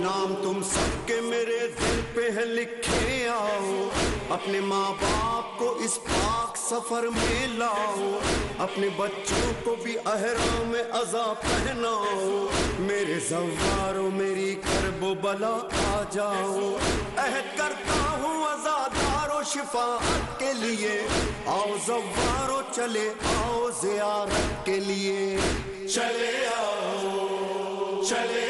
نام تم سب کے میرے دل پہ ہے لکھے آؤ، اپنے ماں باپ کو اس پاک سفر میں لاؤ، اپنے بچوں کو بھی احرام عزا پہناؤ، میرے زوارو میری کرب و بلا آ جاؤ، عہد کرتا ہوں عزادار و شفاعت کے لیے، آؤ زوارو چلے آؤ زیارت کے لیے، چلے آؤ چلے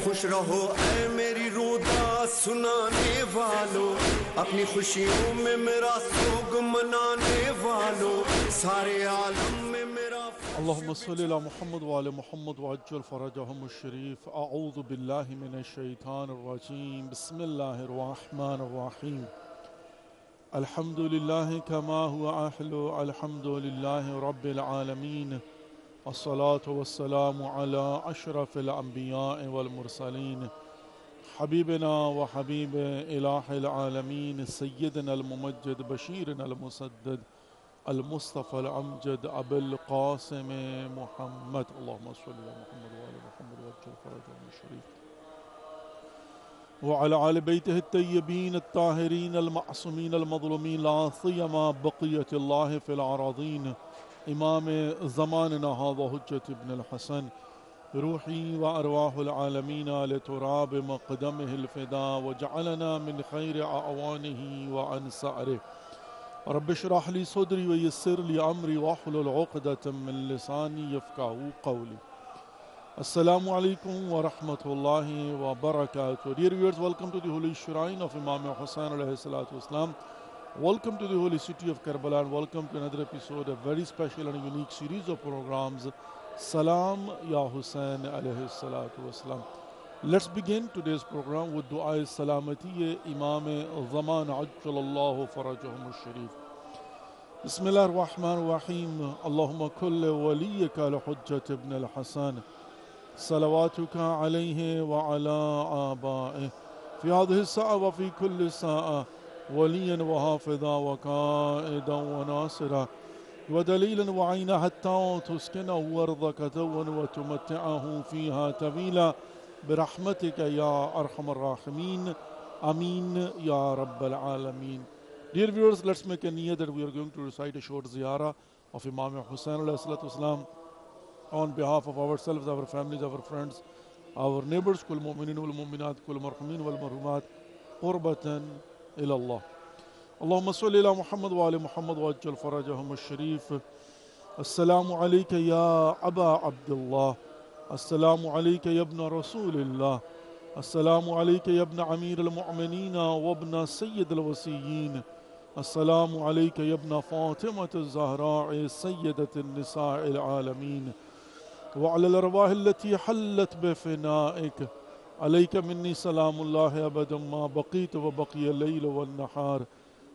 خوش رہو اے میری رودا سنانے والو، اپنی خوشیوں میں میرا سوگ منانے والو، سارے عالم میں میرا اللہم صلی علی محمد وعلی محمد وعجل فرجہم الشریف۔ اعوذ باللہ من الشیطان الرجیم، بسم اللہ الرحمن الرحیم۔ الحمدللہ کما ہوا اہلو، الحمدللہ رب العالمین، الصلاة والسلام علی اشرف الانبیاء والمرسلین، حبیبنا و حبیب الہ العالمین، سیدنا الممجد بشیرنا المسدد المصطفى الامجد ابو القاسم محمد، اللهم صل على محمد وعلى محمد وعجل فرجهم الشريف وعلى آل بيته الطيبين الطاهرين المعصومين المظلومين، لا سيما بقية الله في الأراضين، امام زماننا هذا حجة ابن الحسن، روحي وأرواح العالمين لتراب مقدمه الفداء، وجعلنا من خير أعوانه وأنصاره، رب اشرح لي صدري ويسر لي أمري واحلل عقدة من لساني يفقهوا قولي. Assalamu alaikum wa rahmatullahi wa barakatuh. Dear viewers, welcome to the holy shrine of Imam Hussain alayhi salatu wasalam. Welcome to the holy city of Karbala, and welcome to another episode, a very special and unique series of programs, Salam Ya Hussain alayhi salatu wasalam. Let's begin today's program with Dua Salamati Imam Zaman Ajjalallahu Farajahum al-Sharif. Bismillah ar-Rahman ar-Rahim. Allahumma kulli waliyika al-Hujjat ibn al-Hasan, صلواتك عليه وعلى آبائه في هذه الساعة وفي كل ساعة، وليا وحافظا وقائدا وناصرا ودليلا وعينا، حتى تسكنه أرضك ذوا وتمتعه فيها طويلا، برحمتك يا أرحم الراحمين، آمين يا رب العالمين. Dear viewers, let's make a niyyah that we are going to recite a short ziyarah of Imam Hussain alayhi salatu wasalam on behalf of ourselves, our families, our friends, our neighbors, كل المؤمنين والمؤمنات كل المرحومين والمرحومات قربة إلى الله. اللهم صل على محمد وآل محمد وعجل فرجهم الشريف. السلام عليك يا أبا عبد الله، السلام عليك يا ابن رسول الله، السلام عليك يا ابن أمير المؤمنين وابن سيد الوصيين، السلام عليك يا ابن فاطمة الزهراء سيدة النساء العالمين، وعلى الأرواح التي حلت بفنائك، عليك مني سلام الله أبدا ما بقيت وبقي الليل والنهار،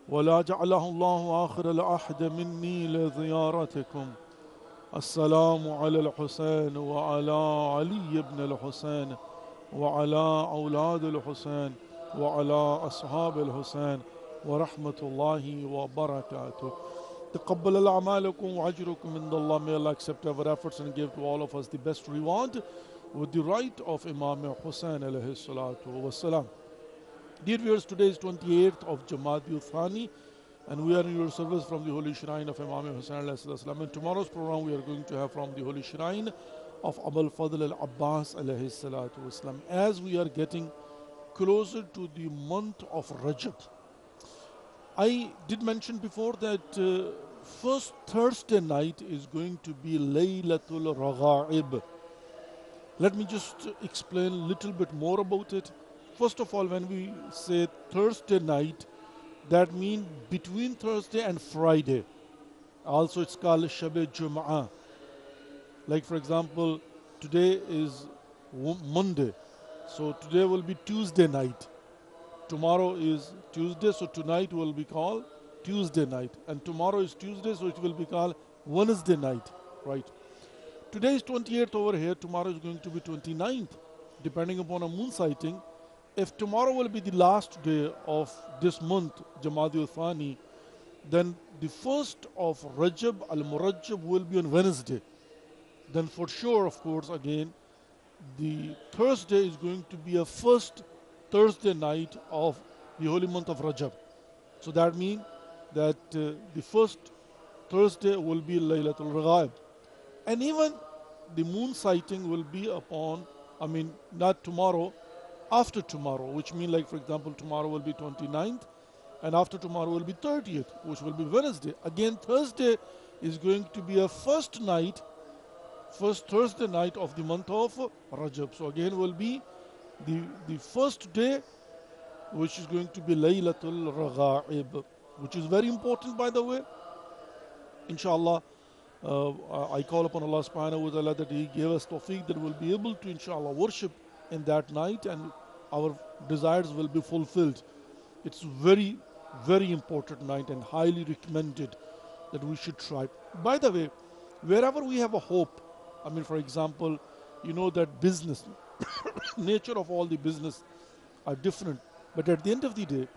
ولا جعله الله آخر العهد مني لزيارتكم. السلام على الحسين وعلى علي بن الحسين وعلى أولاد الحسين وعلى أصحاب الحسين ورحمة الله وبركاته. تقبل الأعمالكم وأجركم عند الله. May Allah accept our efforts and give to all of us the best reward with the right of Imam Hussain alayhi salatu wassalam. Dear viewers, today is 28th of Jamadi Thani, and we are in your service from the Holy Shrine of Imam Hussain alayhi salam. In tomorrow's program, we are going to have from the Holy Shrine of Abul Fadl al-Abbas alayhi salatu wasalam. As we are getting closer to the month of Rajab, I did mention before that first Thursday night is going to be Laylatul Raghaib. Let me just explain a little bit more about it. First of all, when we say Thursday night, that means between Thursday and Friday. Also, it's called Shab-e Jum'ah. Like, for example, today is Monday, so today will be Tuesday night. Tomorrow is Tuesday, so tonight will be called Tuesday night. And tomorrow is Tuesday, so it will be called Wednesday night, right? Today is 28th over here, tomorrow is going to be 29th, depending upon a moon sighting. If tomorrow will be the last day of this month, Jamadi Thani, then the first of Rajab al-Murajjab will be on Wednesday. Then for sure, of course, again, the Thursday is going to be a first Thursday night of the holy month of Rajab. So that means that the first Thursday will be Laylatul Raghaib. And even the moon sighting will be upon, not tomorrow, after tomorrow, which means, like, for example, tomorrow will be 29th, and after tomorrow will be 30th, which will be Wednesday. Again, Thursday is going to be a first Thursday night of the month of Rajab. So again will be the first day, which is going to be Laylatul Raghaib, which is very important, by the way. Inshallah, I call upon Allah subhanahu wa ta'ala that He gave us tawfiq that we'll be able to, inshallah, worship in that night and our desires will be fulfilled. It's very, very important night and highly recommended that we should try. By the way, wherever we have a hope, for example, you know that business, nature of all the business are different. But at the end of the day,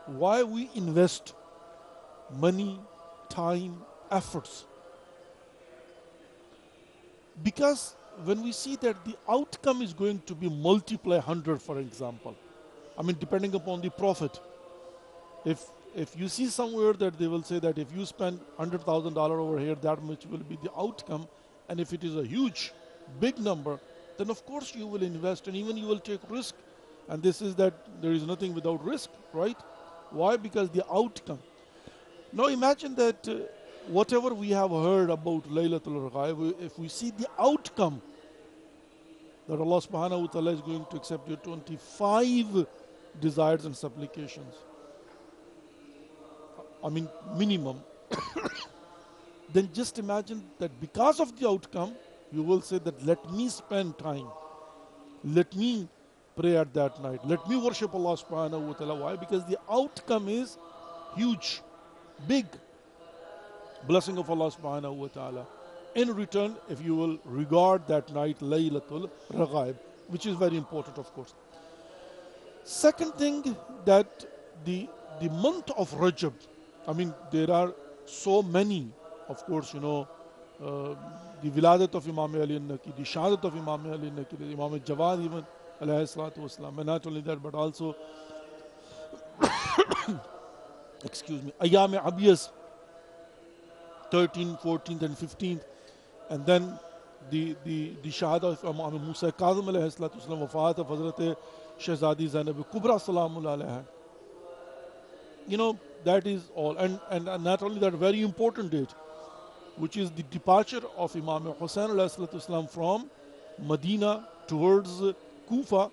why we invest money, time, efforts? Because when we see that the outcome is going to be multiply 100, for example, depending upon the profit. If you see somewhere that they will say that if you spend $100,000 over here, that much will be the outcome. And if it is a huge, big number, then of course you will invest and even you will take risk. And this is that there is nothing without risk, right? Why? Because the outcome. Now imagine that whatever we have heard about Laylatul Raghaib, if we see the outcome, that Allah subhanahu wa ta'ala is going to accept your 25 desires and supplications. Minimum. Then just imagine that because of the outcome, you will say that let me spend time. Let me pray at that night. Let me worship Allah subhanahu wa ta'ala. Why? Because the outcome is huge, big. Blessing of Allah subhanahu wa ta'ala. In return, if you will regard that night Laylatul Raghaib, which is very important, of course. Second thing, that the month of Rajab, there are so many, of course, the Wiladat of Imam Ali al-Naqi, the Shahadat of Imam Ali al-Naqi, the Imam al-Jawad even, alayhi salatu wasalam, and not only that, but also, Ayyam Abiyas, 13th, 14th and 15th, and then the Shahada of Imam Musa Kazim alayhi salatu wasalam, Wafat of Hazrat Shahzadi Zainab Kubra Salamullah alayha. You know, that is all. And not only that, very important date, which is the departure of Imam Hussain alayhi salatu wasalam from Medina towards Kufa.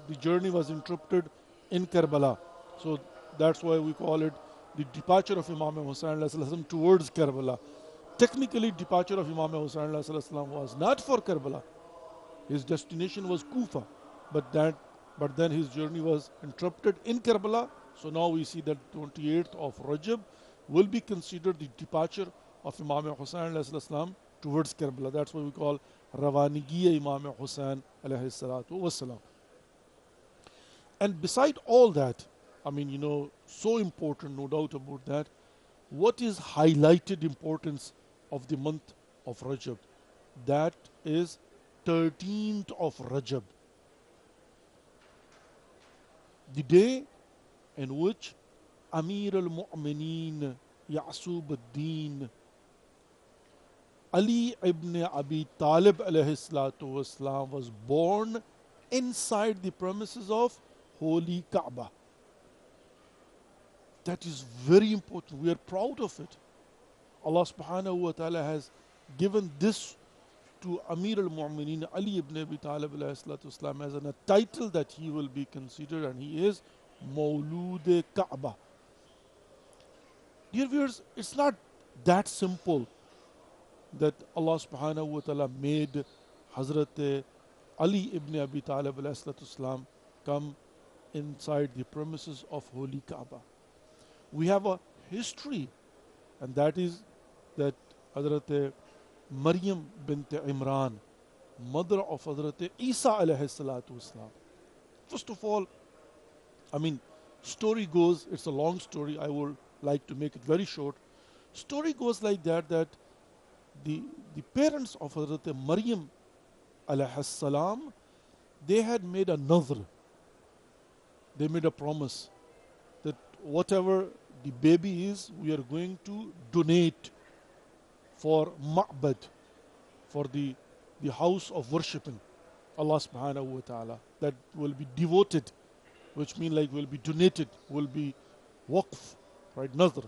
The journey was interrupted in Karbala. So that's why we call it the departure of Imam Hussain alayhi salatu wasalam towards Karbala. Technically, departure of Imam Hussain alayhi salatu wasalam was not for Karbala. His destination was Kufa, but then his journey was interrupted in Karbala. So now we see that 28th of Rajab will be considered the departure of Imam Hussain alayhi salam towards Karbala. That's what we call Ravanigiya Imam Hussain alayhi salatu wasalam. And beside all that, I mean, you know, so important, no doubt about that, what is highlighted importance of the month of Rajab? That is 13th of Rajab. The day in which Amir al-Mu'mineen Ya'sub ad-Din Ali ibn Abi Talib alayhi salatu wasalam was born inside the premises of Holy Kaaba. That is very important. We are proud of it. Allah subhanahu wa ta'ala has given this to Amir al-Mu'mineen Ali ibn Abi Talib alayhi salatu wasalam as a title that he will be considered, and he is Mawlud Kaaba. Dear viewers, it's not that simple that Allah subhanahu wa ta'ala made Hazrat Ali ibn Abi Talib alayhi salatu wasalam come inside the premises of Holy Kaaba. We have a history, and that is that Hazrat Maryam bint Imran, mother of Hazrat Isa alayhi salatu wasalam. First of all, I mean, story goes, it's a long story, I would like to make it very short. Story goes like that the parents of Hazrat Maryam alayhi salam, they had made a nadhr. They made a promise that whatever the baby is, we are going to donate for ma'bad, for the house of worshipping Allah subhanahu wa ta'ala, that will be devoted, which means like will be donated, will be waqf, right, nadhr.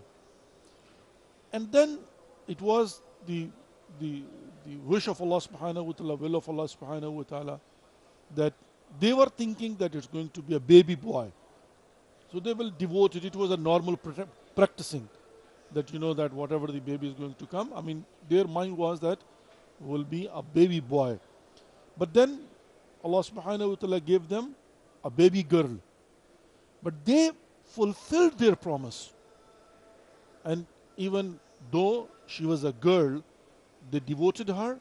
And then it was the wish of Allah subhanahu wa ta'ala, will of Allah subhanahu wa ta'ala, that they were thinking that it's going to be a baby boy. So they will devote it. It was a normal practicing that, you know, that whatever the baby is going to come, I mean, their mind was that will be a baby boy. But then Allah subhanahu wa ta'ala gave them a baby girl. But they fulfilled their promise. And even though she was a girl, they devoted her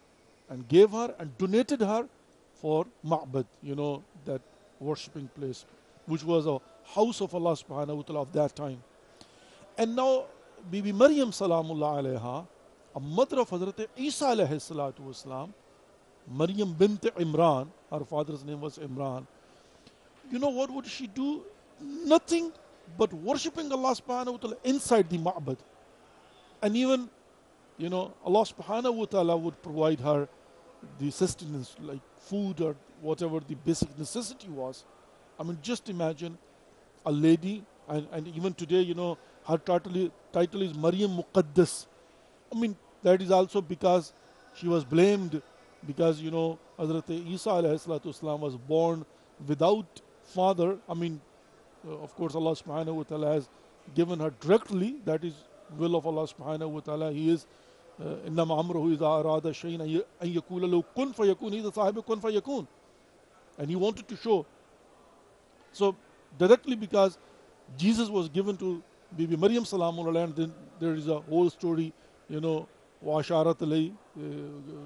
and gave her and donated her for Ma'bad, you know, that worshipping place, which was a house of Allah subhanahu wa ta'ala of that time. And now Bibi Maryam salamullah alayha, a mother of Hazrat Isa alayhi salatu wasalam, Maryam bint Imran, her father's name was Imran. You know what would she do? Nothing but worshipping Allah subhanahu wa ta'ala inside the Ma'bad. And even, you know, Allah subhanahu wa ta'ala would provide her the sustenance, like food or whatever the basic necessity was. I mean, just imagine a lady, and even today, you know, her title is Maryam Muqaddas. I mean, that is also because she was blamed because, you know, Hazrat Isa alayhi salatu wasalam was born without father. I mean, of course, Allah subhanahu wa ta'ala has given her directly, that is will of Allah subhanahu wa ta'ala. He is إنما أمره إذا أراد شيئا أن يقول له كن فيكون. He's the صاحب كن فيكون. And he wanted to show. So directly because Jesus was given to Bibi Maryam salamullah, and then there is a whole story, you know, وَأَشَارَتْ لَيْ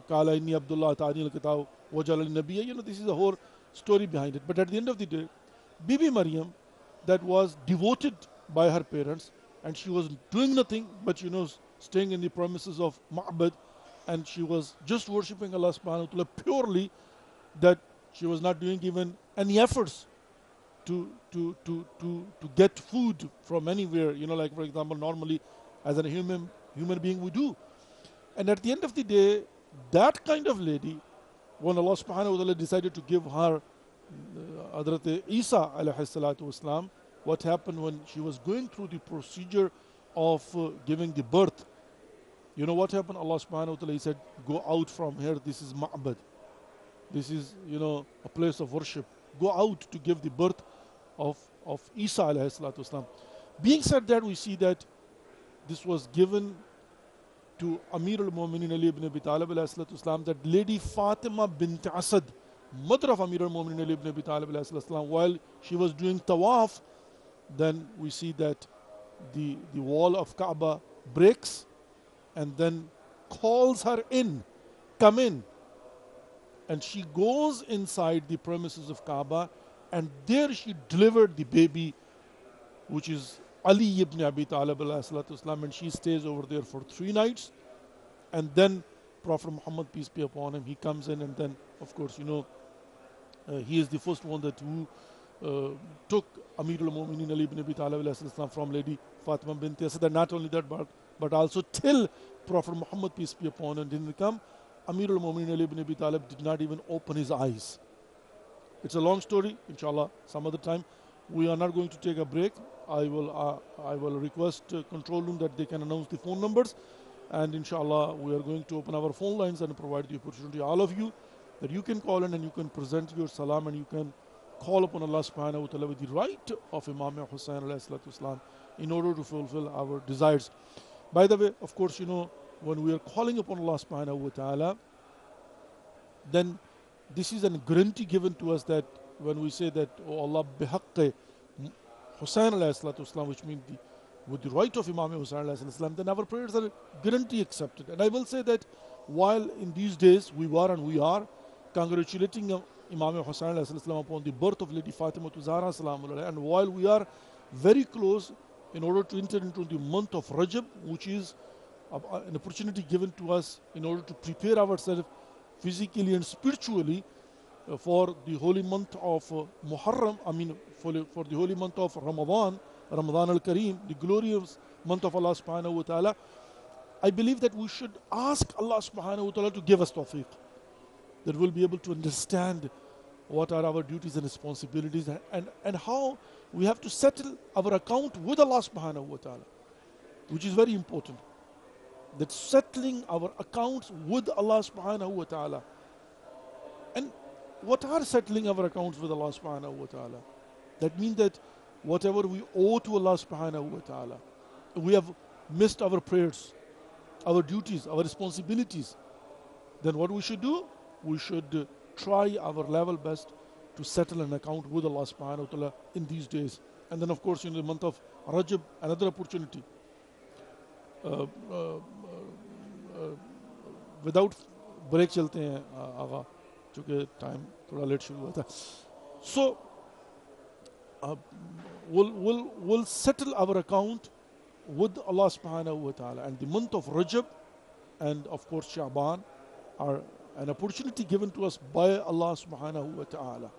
قَالَ إِنِّي عَبْدُ اللَّهِ تَعَانِي الْكِتَابَ وَجَعَلَنِي نَبِيًّا. You know, this is a whole story behind it. But at the end of the day, Bibi Maryam, that was devoted by her parents, and she was doing nothing but, you know, staying in the premises of Ma'bad, and she was just worshipping Allah subhanahu wa ta'ala purely, that she was not doing even any efforts to get food from anywhere, you know, like for example, normally as a human being we do. And at the end of the day, that kind of lady, when Allah subhanahu wa ta'ala decided to give her Hazrat Isa alayhi salatu wasalam, what happened when she was going through the procedure of giving the birth? You know what happened? Allah subhanahu wa ta'ala, He said, go out from here, this is ma'bad. This is, a place of worship. Go out to give the birth of Isa alayhi salatu wasalam. Being said that, we see that this was given to Amir al-Mu'minin Ali ibn Abi Talib alayhi salatu wasalam, that Lady Fatima bint Asad, mother of Amir al-Mu'minin Ali ibn Abi Talib alayhi salatu wasalam, while she was doing tawaf, then we see that the wall of Kaaba breaks and then calls her in, come in. And she goes inside the premises of Kaaba, and there she delivered the baby, which is Ali ibn Abi Talib alayhi salatu wasalam, and she stays over there for 3 nights. And then Prophet Muhammad, peace be upon him, he comes in, and then, of course, he is the first one that who took Amir al-Mu'minin Ali ibn Abi Talib alayhi salatu wasalam from Lady Fatima bint Asad. And not only that, but also till Prophet Muhammad, peace be upon him, didn't come, Amir al-Mu'minin Ali ibn Abi Talib did not even open his eyes. It's a long story, inshallah, some other time. We are not going to take a break. I will request control room that they can announce the phone numbers, and inshallah we are going to open our phone lines and provide the opportunity to all of you that you can call in and you can present your salam and you can call upon Allah subhanahu wa ta'ala with the right of Imam Hussain alayhi salatu wasalam in order to fulfill our desires. By the way, of course, when we are calling upon Allah subhanahu wa ta'ala, then this is a guarantee given to us that when we say that, oh Allah, bihaqqi Hussain alayhi salatu wasalam, which means with the right of Imam Hussain alayhi salatu wasalam, then our prayers are guarantee accepted. And I will say that while in these days we were and we are congratulating Imam Hussain alayhi salatu wasalam upon the birth of Lady Fatima Zahra salamu alayha, and while we are very close in order to enter into the month of Rajab, which is an opportunity given to us in order to prepare ourselves physically and spiritually for the holy month of Muharram, for the holy month of Ramadan al-Kareem, the glorious month of Allah subhanahu wa ta'ala, I believe that we should ask Allah subhanahu wa ta'ala to give us tawfiq, that we'll be able to understand what are our duties and responsibilities, and how we have to settle our account with Allah subhanahu wa ta'ala, which is very important. That settling our accounts with Allah subhanahu wa ta'ala. And what are settling our accounts with Allah subhanahu wa ta'ala? That means that whatever we owe to Allah subhanahu wa ta'ala, we have missed our prayers, our duties, our responsibilities, then what we should do? We should try our level best to settle an account with Allah subhanahu wa ta'ala in these days. And then of course in the month of Rajab, another opportunity. Without break چلتے ہیں آغا چونکہ time تھوڑا late شروع ہوا تھا. سو we'll settle our account with Allah subhanahu wa ta'ala, and the month of Rajab and of course Sha'ban are an opportunity given to us by Allah subhanahu wa ta'ala.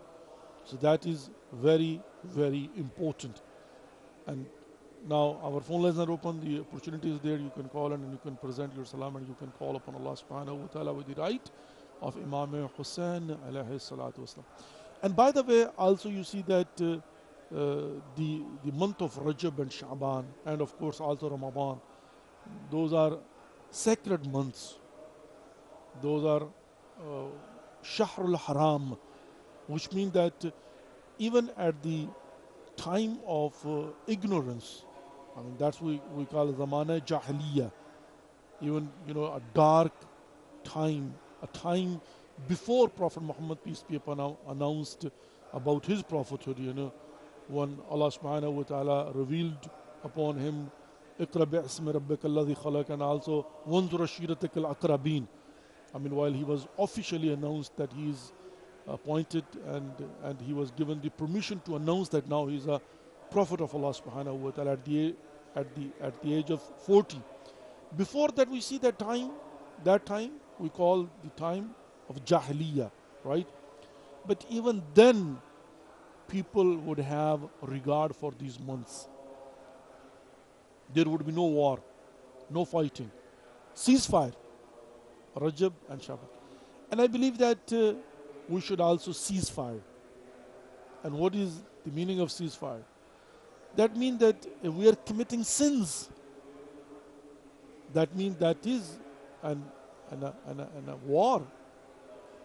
So that is very, very important. And now our phone lines are open, the opportunity is there, you can call and you can present your salam and you can call upon Allah subhanahu wa ta'ala with the right of Imam Hussain alayhi salatu wasalam. And by the way, also you see that the month of Rajab and Sha'ban and of course also Ramadan, those are sacred months. Those are Shahrul Haram, which means that even at the time of ignorance, I mean that's we call Zamana Jahiliya, even a dark time, a time before Prophet Muhammad, peace be upon him, announced about his prophethood, when Allah subhanahu wa ta'ala revealed upon him Iqra bi'ismi rabbika alladhi khalaq, and also wanzur ashiratak al-aqrabin. I mean, while he was officially announced that he is appointed and he was given the permission to announce that now he is a prophet of Allah subhanahu wa ta'ala at the age of 40. Before that we see that time we call the time of Jahiliyyah, right? But even then people would have regard for these months. There would be no war, no fighting, ceasefire. Rajab and Shaban. And I believe that we should also cease fire. And what is the meaning of ceasefire? That means that if we are committing sins, that means that is an a war,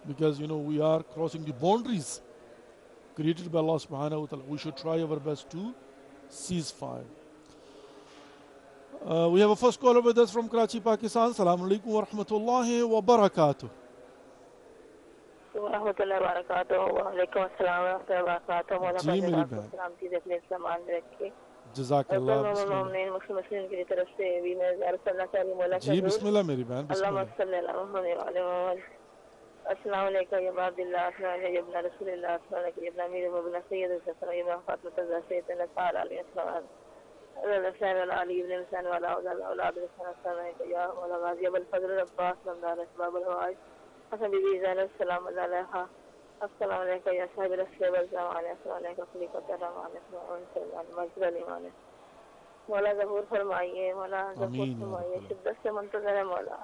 because we are crossing the boundaries created by Allah subhanahu wa ta'ala. We should try our best to cease fire. We have a first caller with us from Karachi, Pakistan. Assalamu alaikum wa rahmatullahi wa barakatuh. ورحمۃ اللہ وبرکاتہ. وعلیکم السلام ورحمۃ اللہ وبرکاتہ. جی میری بہن, سلامتی سے اپنے سامان میں رکھے. جزاک اللہ. مسلم کی طرف سے بھی میں کرنا چاہ رہی ہوں. جی بسم اللہ میری بہن, بسم اللہم اللہ. صلی اللہ علیہ وسلم. السلام علیکم یا عبد اللہ, السلام علیکم یا ابن رسول اللہ, السلام علیکم یا ابن امیر المؤمنین سید الشفاء یا فاطمہ الزہرا سید اللہ علیہ السلام. الحسین علی ابن حسین والا اولاد الحسین. السلام علیکم یا مولا غازی ابو الفضل عباس نمدار اسباب الحوائج حسن بی بی زینب السلام علیہا. السلام علیکم یا صاحب الرسول والزمان. السلام علیکم خلیفۃ الرحمن الرحیم مجد الایمان. مولا ظہور فرمائیے, مولا ظہور فرمائیے. شدت سے منتظر ہے مولا.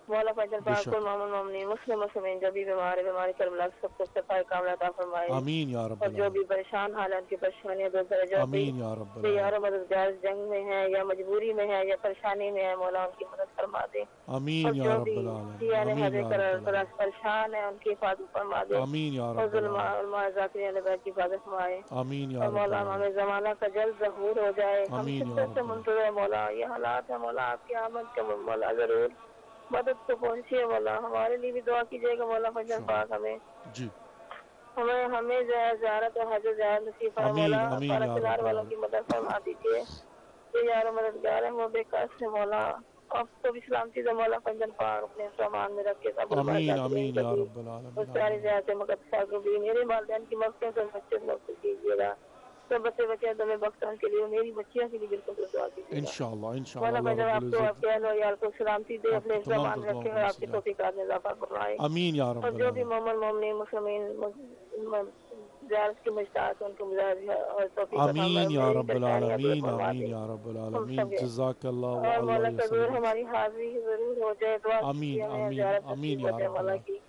مولا فضل پاک کو مومن مومنین مسلم مسلمین جو بھی بیمار ہے, بیماری کربلا سب کو شفا کاملہ عطا فرمائے. آمین یا رب اور جو بھی پریشان حالات کی پریشانیاں دور کرے, جو بھی آمین یا رب یار مددگار جنگ میں ہے یا مجبوری میں ہے یا پریشانی میں ہے, مولا ان کی مدد فرما دے. آمین یا رب العالمین. آمین یا رب العالمین. پریشان ہے ان کی حفاظت فرما دے. آمین یا اور رب العالمین. علماء ذاکرین علیہ بیت کی حفاظت فرمائے. آمین یا اور رب مولا العالمین. ہمیں زمانہ کا جلد ظہور ہو جائے. ہم آمین یا شدت سے رب منتظر ہے مولا. یہ حالات ہے مولا, آپ کی آمد کے مولا ضرور مدد کو پہنچیے مولا. ہمارے لیے بھی دعا کیجیے گا مولا فضل پاک. ہمیں جی ہمیں زیارت اور حج زیارت نصیب فرما مولا. پارکنار والوں کی مدد فرما دیجیے. یہ یار مددگار ہیں وہ بے کس ہے مولا. آپ کو بھی سلامتی سے مولا فضل پاک اپنے سامان میں رکھ کے سب آمین آمین یا رب العالمین. اور ساری زیارت مقدسہ کو بھی میرے والدین کی مغفرت اور بچے کو کیجیے گا. سب بچے تمہیں بخشان کے لیے, میری بچیاں کے لیے بالکل دعا کیجیے. انشاءاللہ مولا انشاءاللہ فضل اللہ آپ رب کو آپ العزت. کے اہل و عیال کو سلامتی دے, اپنے آپ تمام زبان میں رکھے اور آپ کی توفیقات میں اضافہ فرمائے. آمین یا رب اور جو بھی العالمین. مومن مومنین مسلمین زیارت کی مشتاق ان کو اور توفیق آمین یا رب العالمین. آمین یا رب العالمین. جزاک اللہ و اور مولا اللہ ضرور وسلم. ہماری حاضری ضرور ہو جائے. دعا آمین کیجیے ہمیں آمین زیارت آمین نصیب یا ہو جائے رب مولا العالمین. کی.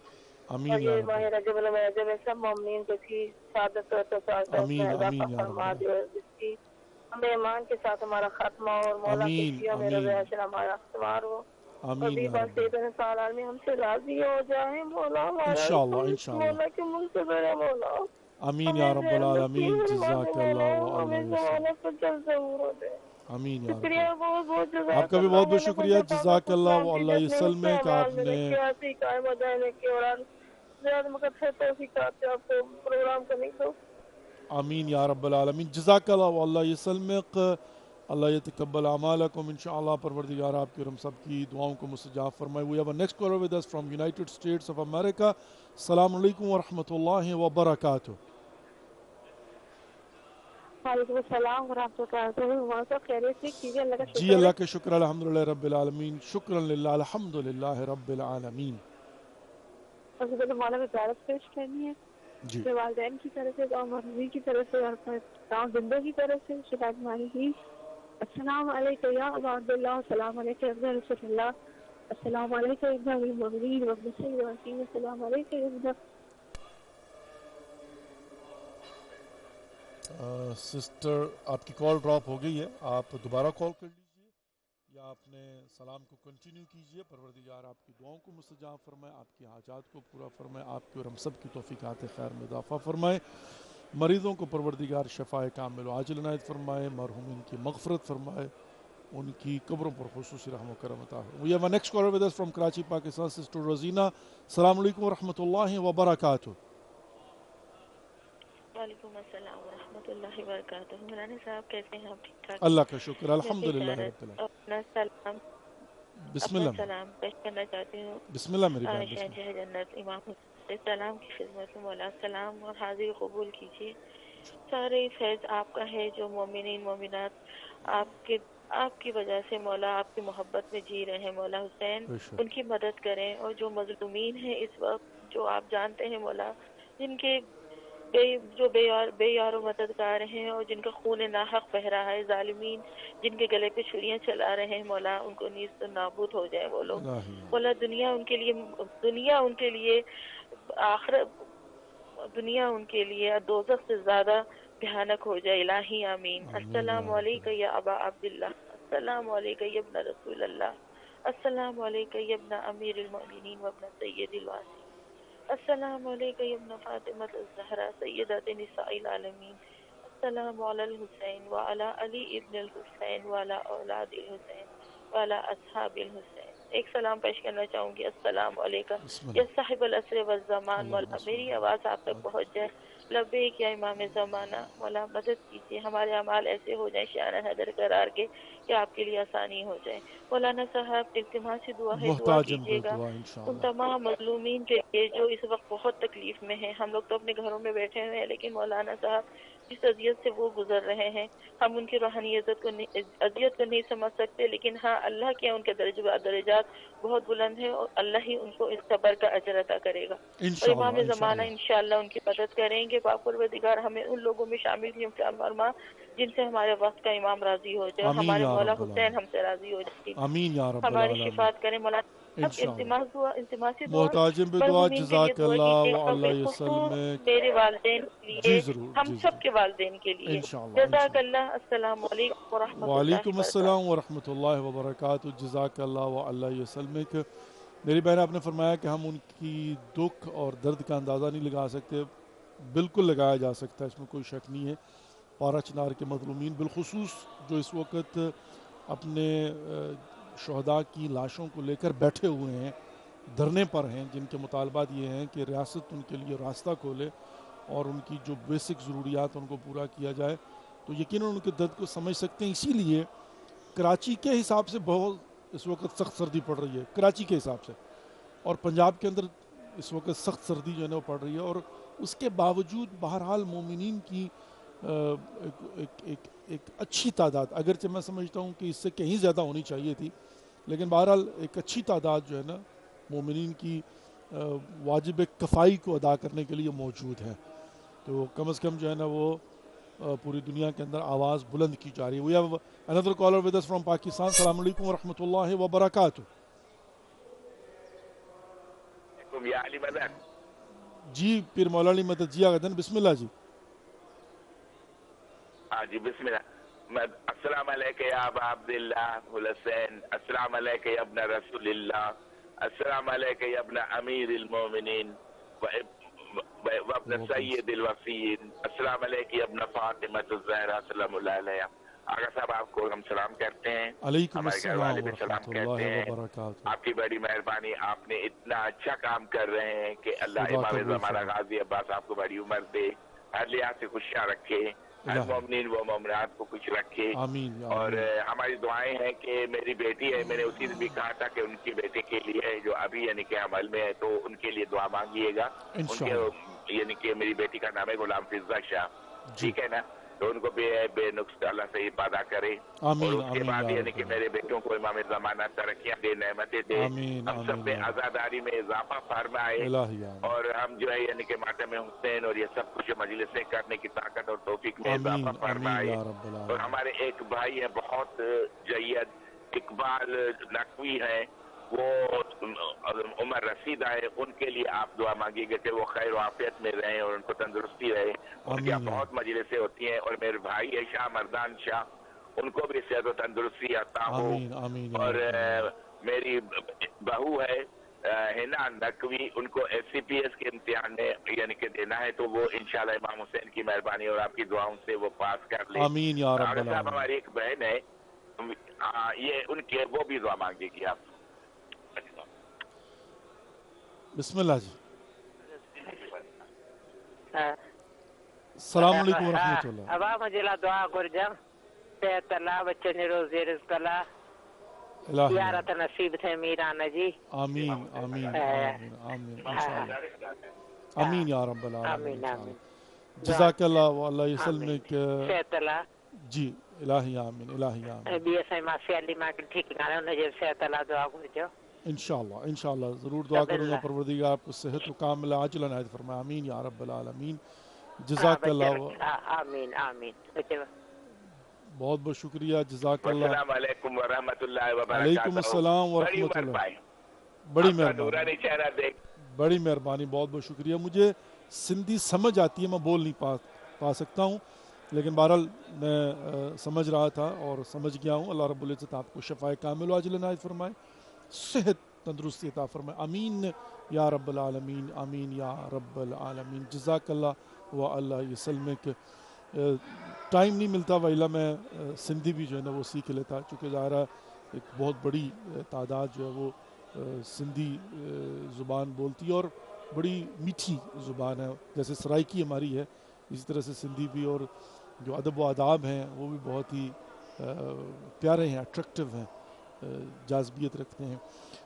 اور آمین یا یہ رب ماہ العالمین. رجب المعجب میں سب مومنین کو کی سعادت اور توفیق آمین میں آمین اضافہ یا رب فرما دے. العالمین. اور جس کی ہمیں ایمان کے ساتھ ہمارا خاتمہ اور مولا کی آمین خوشیوں میں آمین رضا حاصل ہمارا استوار ہو. اور آمین بھی یا بات رب العالمین. سیدنا سال عالمی ہم سے راضی ہو جائے مولا. ہمارا انشاءاللہ انشاءاللہ. مولا کے منتظر ہے مولا. آمین یا رب العالمین. جزاک اللہ و اللہ ہمیں وسلم. زمانے پر جلد ضرور ہو جائے. آمین یا رب شکریہ العالمین. بہت بہت آپ جزاک کا بھی اللہ. بہت بہت شکریہ. جزاک اللہ و اللہ جس نے وسلم حسن کہ آپ اعمال میں نے رکھے ایسی قائم ادائنے کے اور زیادہ مقدس توفیقات سے آپ کو پروگرام کرنے کو. آمین یا رب العالمین. جزاک اللہ و اللہ یسلمک. اللہ یتقبل اعمالکم. انشاءاللہ پروردگار آپ کی اور ہم سب کی دعاؤں کو مستجاب فرمائے. We have a next caller with us from United States of America. السلام علیکم ورحمۃ اللہ وبرکاتہ. وعلیکم السلام ورحمۃ اللہ وبرکاتہ. خیریت سے کیجیے. اللہ کا شکر. جی اللہ کے شکر الحمدللہ رب العالمین. شکرا للہ الحمدللہ رب العالمین. اور مولا میں زیارت پیش کرنی ہے. جی اپنے والدین کی طرف سے, گاؤں مرضی کی طرف سے, اور گاؤں زندہ کی طرف سے شکایت مانی کی. السلام علیکم یا عبد اللہ. السلام علیکم ابن رسول اللہ. السلام علیکم ابن المؤمنین وابن سید الرسول. السلام علیکم ابن. سسٹر آپ کی کال ڈراپ ہو گئی ہے. آپ دوبارہ کال کر لیجئے یا اپنے سلام کو کنٹینیو کیجئے. پروردگار آپ کی دعاؤں کو مستجاب فرمائے, آپ کی حاجات کو پورا فرمائے, آپ کی اور ہم سب کی توفیقات خیر میں اضافہ فرمائے. مریضوں کو پروردگار شفاء کامل و عاجل عنایت فرمائے. مرحومین کی مغفرت فرمائے. ان کی قبروں پر خصوصی رحم و کرم عطا فرمائے. We have a next caller with us from Karachi, Pakistan, Sister Rosina. السلام علیکم ورحمۃ اللہ وبرکاتہ. وعلیکم السلام ورحمۃ اللہ وبرکاتہ. مولانا صاحب کیسے ہیں آپ؟ ٹھیک ٹھاک؟ اللہ کا شکر الحمدللہ رب العالمین. اپنا سلام بسم اپنا اللہ. سلام پیش کرنا چاہتی ہوں بسم اللہ میری بہن. بسم اللہ. شہنشاہ جنت امام حسین السلام کی خدمت میں. مولا سلام اور حاضری قبول کیجیے. سارے فیض آپ کا ہے. جو مومنین مومنات آپ کی وجہ سے مولا آپ کی محبت میں جی رہے ہیں مولا حسین, ان کی مدد کریں. اور جو مظلومین ہیں اس وقت, جو آپ جانتے ہیں مولا, جن کے جو بے یار و مددگار ہیں اور جن کا خون ناحق بہ رہا ہے، ظالمین جن کے گلے پہ چھریاں چلا رہے ہیں مولا، ان کو نیز تو نابود ہو جائے وہ لوگ مولا. دنیا ان کے لیے آخرت، دنیا ان کے لیے دوزخ سے زیادہ بھیانک ہو جائے. الہی آمین. السلام علیکم یا ابا عبداللہ، السلام علیکم یا ابن رسول اللہ، السلام علیکم یا ابن امیر المؤمنین و ابن سید الواسین، السلام علیکم یا ابن فاطمہ الزہرا سیدات نساء العالمین، السلام علی الحسین وعلی علی ابن الحسین وعلی اولاد الحسین وعلی اصحاب الحسین. ایک سلام پیش کرنا چاہوں گی. السلام علیکم یا صاحب العصر والزمان. مولا میری آواز آپ تک پہنچ جائے. لبیک یا امام زمانہ. مولا مدد کیجیے، ہمارے اعمال ایسے ہو جائیں شان حیدر قرار کے کہ آپ کے لیے آسانی ہو جائے. مولانا صاحب التماس دعا ہے، دعا کیجیے گا ان تمام مظلومین کے لیے جو اس وقت بہت تکلیف میں ہیں. ہم لوگ تو اپنے گھروں میں بیٹھے ہوئے ہیں، لیکن مولانا صاحب جس اذیت سے وہ گزر رہے ہیں ہم ان کی روحانی اذیت کو نہیں سمجھ سکتے، لیکن ہاں اللہ کے ان کے درجات بہت بلند ہیں اور اللہ ہی ان کو اس صبر کا اجر عطا کرے گا. اور امام زمانہ انشاءاللہ ان کی مدد کریں گے. پاک پروردگار ہمیں ان لوگوں میں شامل فرما جن سے ہمارے وقت کا امام راضی ہو جائے، ہمارے مولا حسین ہم سے راضی ہو جائے، آمین یا رب ہماری العالمین. شفاعت کریں. مولانا التماسی دعا محتاجم بدعا مرحومین کے لیے جزاک دعا اللہ کیجیے و اور اللہ بالخصوص یسلمک. میرے والدین کے جی لیے، ضرور، ہم جی سب ضرور کے والدین کے لیے. انشاءاللہ جزاک انشاءاللہ. اللہ. السلام علیکم ورحمۃ اللہ وعلیکم وبرکاتہ. السلام ورحمۃ اللہ وبرکاتہ. جزاک اللہ و اللہ یسلمک. میری بہن آپ نے فرمایا کہ ہم ان کی دکھ اور درد کا اندازہ نہیں لگا سکتے. بالکل لگایا جا سکتا ہے، اس میں کوئی شک نہیں ہے. پارا چنار کے مظلومین بالخصوص جو اس وقت اپنے شہداء کی لاشوں کو لے کر بیٹھے ہوئے ہیں، دھرنے پر ہیں، جن کے مطالبات یہ ہیں کہ ریاست ان کے لیے راستہ کھولے اور ان کی جو بیسک ضروریات ان کو پورا کیا جائے، تو یقیناً ان کے درد کو سمجھ سکتے ہیں. اسی لیے کراچی کے حساب سے بہت اس وقت سخت سردی پڑ رہی ہے، کراچی کے حساب سے، اور پنجاب کے اندر اس وقت سخت سردی جو ہے نا وہ پڑ رہی ہے. اور اس کے باوجود بہرحال مومنین کی ایک اچھی تعداد، اگرچہ میں سمجھتا ہوں کہ اس سے کہیں زیادہ ہونی چاہیے تھی، لیکن بہرحال ایک اچھی تعداد جو ہے نا مومنین کی واجب کفائی کو ادا کرنے کے لیے موجود ہے. تو کم از کم جو ہے نا وہ پوری دنیا کے اندر آواز بلند کی جا رہی ہے. We have another caller with us from Pakistan. السلام علیکم ورحمۃ اللہ وبرکاتہ. یا علی مدد. جی پیر مولا علی مدد جی آگدن، بسم اللہ جی. ہاں جی بسم اللہ. السلام علیکم یا ابا عبداللہ الحسین، السلام علیکم یا ابن رسول اللہ، السلام علیکم یا ابن امیر المومنین وابن سید الوفین، السلام علیکم یا ابن فاطمہ الزہرا سلام اللہ علیہ. آقا صاحب آپ کو ہم سلام کرتے ہیں، علیکم ہمارے گھر والے السلام بھی سلام ورحمۃ کہتے اللہ ہیں. وبرکاتہ. آپ کی بڑی مہربانی، آپ نے اتنا اچھا کام کر رہے ہیں کہ اللہ خدا امام قبول زمانہ فرمائے. غازی عباس آپ کو بڑی عمر دے، ہر لحاظ سے خوشیاں رکھے، ہر مومنین و مومنات کو خوش رکھے. آمین اور ہماری دعائیں ہیں کہ میری بیٹی ہے، میں نے اسی دن بھی کہا تھا کہ ان کی بیٹے کے لیے جو ابھی یعنی کہ عمل میں ہے تو ان کے لیے دعا مانگیے گا. ان کے یعنی کہ میری بیٹی کا نام ہے غلام فضہ شاہ، ٹھیک ہے نا، تو ان کو بے نقص اللہ سے عبادہ کرے. اور اس کے بعد یعنی کہ میرے بیٹوں کو امام زمانہ ترقیاں دے، نعمتیں دے، ہم سب پہ آزاداری میں اضافہ فرمائے، اور ہم جو ہے یعنی کہ ماتم حسین اور یہ سب کچھ مجلسیں کرنے کی طاقت اور توفیق میں اضافہ فرمائے. اور ہمارے ایک بھائی ہیں بہت جید، اقبال نقوی ہیں، وہ عمر رسید آئے، ان کے لیے آپ دعا مانگی گئے کہ وہ خیر و عافیت میں رہیں اور ان کو تندرستی رہے. ان کی بہت مجلسیں ہوتی ہیں. اور میرے بھائی ہے شاہ مردان شاہ، ان کو بھی صحت و تندرستی عطا ہو. اور میری بہو ہے ہنا نقوی، ان کو SCPS کے امتحان میں یعنی کہ دینا ہے، تو وہ انشاءاللہ امام حسین کی مہربانی اور آپ کی دعاؤں سے وہ پاس کر لے. آمین یا رب آگے صاحب العالمین. ہماری ایک بہن ہے، یہ ان کے وہ بھی دعا مانگے گی آپ. بسم اللہ جی. السلام علیکم ورحمۃ اللہ. ابا مجھے دعا گرجم صحت اللہ، بچے نے روزی رزق اللہ، زیارت نصیب تھے میرانا جی. آمین آمین آمین آمین انشاءاللہ. آمین یا رب العالمین. جزاک اللہ و اللہ یسلمک. صحت اللہ جی الہی آمین الہی آمین. بی ایس آئی ماسی علی ماں کے ٹھیک نہ انہیں جب صحت اللہ دعا گرجو. انشاءاللہ ضرور دعا کروں گا پروردگار آپ کو صحت و کاملہ عاجلہ عنایت فرمائے. آمین یا رب العالمین. جزاک اللہ. آمین آمین. بہت بہت شکریہ, جزاک اللہ. السلام علیکم ورحمۃ اللہ وبرکاتہ. وعلیکم السلام ورحمۃ اللہ. بڑی مہربانی, چہرہ دیکھ بڑی مہربانی, بہت بہت شکریہ. مجھے سندھی سمجھ آتی ہے, میں بول نہیں پا سکتا ہوں, لیکن بہرحال میں سمجھ رہا تھا اور سمجھ گیا ہوں. اللہ رب العزت آپ کو شفائے کامل و عاجل عنایت فرمائے, صحت تندرستی عطا فرمائے. آمین یا رب العالمین, آمین یا رب العالمین. جزاک اللہ و اللہ یسلمک. ٹائم نہیں ملتا ویلا میں سندھی بھی جو ہے نا وہ سیکھ لیتا, چونکہ ظاہرہ ایک بہت بڑی تعداد جو ہے وہ سندھی زبان بولتی ہے اور بڑی میٹھی زبان ہے. جیسے سرائکی ہماری ہے, اسی طرح سے سندھی بھی, اور جو ادب و آداب ہیں وہ بھی بہت ہی پیارے ہیں, اٹریکٹیو ہیں, جاذبیت رکھتے ہیں.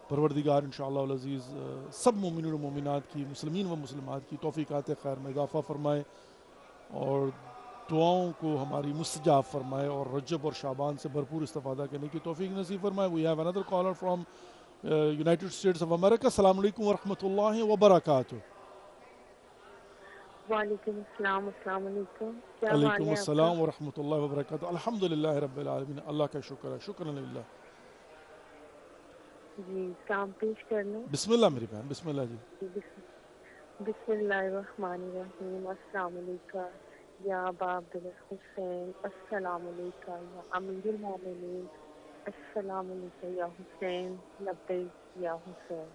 پروردگار انشاءاللہ العزیز سب مومنین و مومنات کی, مسلمین و مسلمات کی توفیقات خیر میں اضافہ فرمائے اور دعاؤں کو ہماری مستجاب فرمائے اور رجب اور شعبان سے بھرپور استفادہ کرنے کی توفیق نصیب فرمائے. We have another caller from United States of America. السلام علیکم ورحمۃ اللہ وبرکاتہ. وعلیکم السلام. السلام علیکم. وعلیکم السلام ورحمۃ اللہ وبرکاتہ. الحمدللہ رب العالمین, اللہ کا شکر ہے, شکر للہ. جی کام پیش کر لیں. بسم اللہ میری بہن, بسم اللہ جی. بسم اللہ الرحمن الرحیم. السلام علیکم یا ابا عبدالحسین. السلام علیکم یا امیر المومنین. السلام علیکم یا حسین. لبیک یا حسین.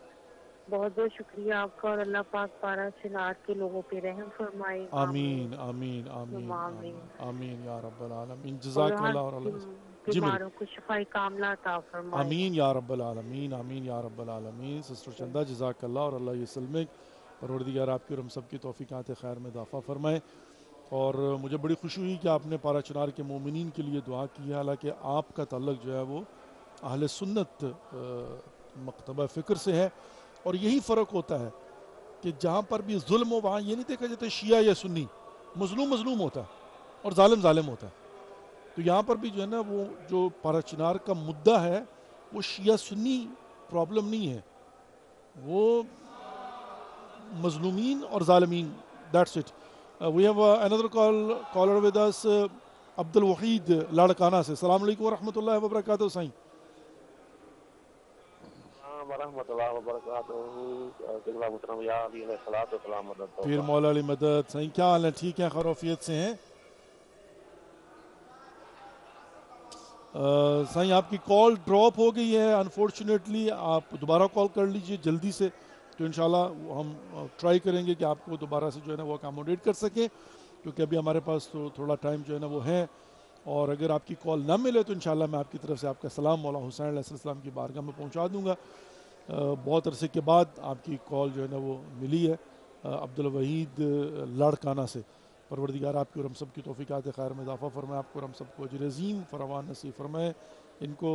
بہت بہت شکریہ آپ کا, اور اللہ پاک پارا چنار کے لوگوں پہ رحم فرمائے. آمین آمین آمین آمین آمین یا رب العالمین. جزاک اللہ. اور بیماروں کو شفائی کاملہ عطا فرمائے. آمین یا رب العالمین, آمین یا رب العالمین. سسٹر چندہ جزاک اللہ, اور اللہ یسلمک. پروردگار آپ کی اور ہم سب کی توفیقات خیر میں اضافہ فرمائے. اور مجھے بڑی خوشی ہوئی کہ آپ نے پارا چنار کے مومنین کے لیے دعا کی ہے, حالانکہ آپ کا تعلق جو ہے وہ اہل سنت مکتبہ فکر سے ہے. اور یہی فرق ہوتا ہے کہ جہاں پر بھی ظلم ہو وہاں یہ نہیں دیکھا جاتا شیعہ یا سنی, مظلوم مظلوم ہوتا ہے اور ظالم ظالم ہوتا ہے. تو یہاں پر بھی جو ہے نا وہ جو پارا چنار کا مدعا ہے وہ شیعہ سنی پرابلم نہیں ہے, وہ مظلومین اور ظالمین. That's it. We have another caller with us, عبد الوحید لاڑکانہ سے. السلام علیکم ورحمۃ اللہ وبرکاتہ. سائیں ورحمۃ اللہ وبرکاتہ. پیر مولا علی مدد. سائیں کیا حال ہے, ٹھیک ہیں, خیریت سے ہیں؟ سائیں آپ کی کال ڈراپ ہو گئی ہے انفارچونیٹلی, آپ دوبارہ کال کر لیجئے جلدی سے, تو انشاءاللہ ہم ٹرائی کریں گے کہ آپ کو دوبارہ سے جو ہے نا وہ اکاموڈیٹ کر سکیں, کیونکہ ابھی ہمارے پاس تو تھوڑا ٹائم جو ہے نا وہ ہے. اور اگر آپ کی کال نہ ملے تو انشاءاللہ میں آپ کی طرف سے آپ کا سلام مولا حسین علیہ السلام کی بارگاہ میں پہنچا دوں گا. بہت عرصے کے بعد آپ کی کال جو ہے نا وہ ملی ہے عبد الوحید لاڑکانہ سے. پروردگار آپ کی اور ہم سب کی توفیقات خیر میں اضافہ فرمائے, آپ کو اور ہم سب کو اجر عظیم فراوان نصیب فرمائے. ان کو